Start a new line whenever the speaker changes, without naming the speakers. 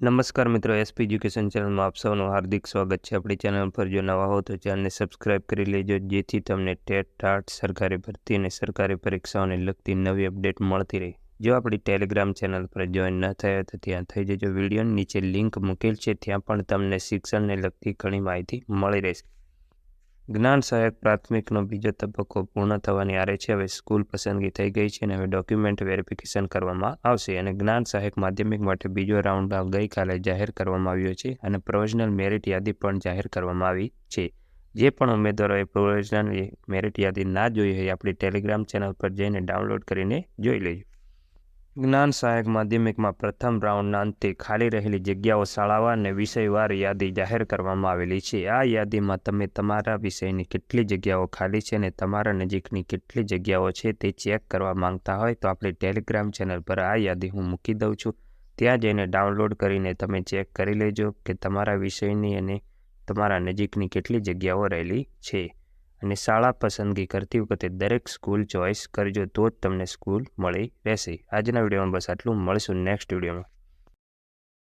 નમસ્કાર મિત્રો, SP education ચેનલમાં આપ સૌનું હાર્દિક સ્વાગત છે। આપણી ચેનલ પર જો નવા હો તો ચેનલને સબસ્ક્રાઇબ કરી લેજો, જેથી તમને ટેટ, ટાટ, સરકારી ભરતી અને સરકારી પરીક્ષાઓને લગતી નવી અપડેટ મળતી રહે। જો આપણી ટેલિગ્રામ ચેનલ પર જોઈન ન થયા તો ત્યાં થઈ જજો। વિડીયોની નીચે લિંક મૂકેલ છે, ત્યાં પણ તમને શિક્ષણને લગતી ઘણી માહિતી મળી રહેશે। જ્ઞાન સહાયક પ્રાથમિકનો બીજો તબક્કો પૂર્ણ થવાની આરે છે। હવે સ્કૂલ પસંદગી થઈ ગઈ છે અને હવે ડોક્યુમેન્ટ વેરિફિકેશન કરવામાં આવશે અને જ્ઞાન સહાયક માધ્યમિક માટે બીજો રાઉન્ડ ગઈકાલે જાહેર કરવામાં આવ્યો છે અને પ્રોવિઝનલ મેરિટ યાદી પણ જાહેર કરવામાં આવી છે। જે પણ ઉમેદવારોએ પ્રોવિઝનલ મેરિટ યાદી ના જોઈ હોય, આપણી ટેલિગ્રામ ચેનલ પર જઈને ડાઉનલોડ કરીને જોઈ લેજો। જ્ઞાન સહાયક માધ્યમિકમાં પ્રથમ રાઉન્ડના અંતે ખાલી રહેલી જગ્યાઓ શાળાવાર અને વિષયવાર યાદી જાહેર કરવામાં આવેલી છે। આ યાદીમાં તમે તમારા વિષયની કેટલી જગ્યાઓ ખાલી છે અને તમારા નજીકની કેટલી જગ્યાઓ છે તે ચેક કરવા માંગતા હોય તો આપણી ટેલિગ્રામ ચેનલ પર આ યાદી હું મૂકી દઉં છું। ત્યાં જઈને ડાઉનલોડ કરીને તમે ચેક કરી લેજો કે તમારા વિષયની અને તમારા નજીકની કેટલી જગ્યાઓ રહેલી છે। અને શાળા પસંદગી કરતી વખતે દરેક સ્કૂલ ચોઇસ કરજો, તો જ તમને સ્કૂલ મળી રહેશે। આજના વિડીયોમાં બસ આટલું, મળીશું નેક્સ્ટ વિડીયોમાં।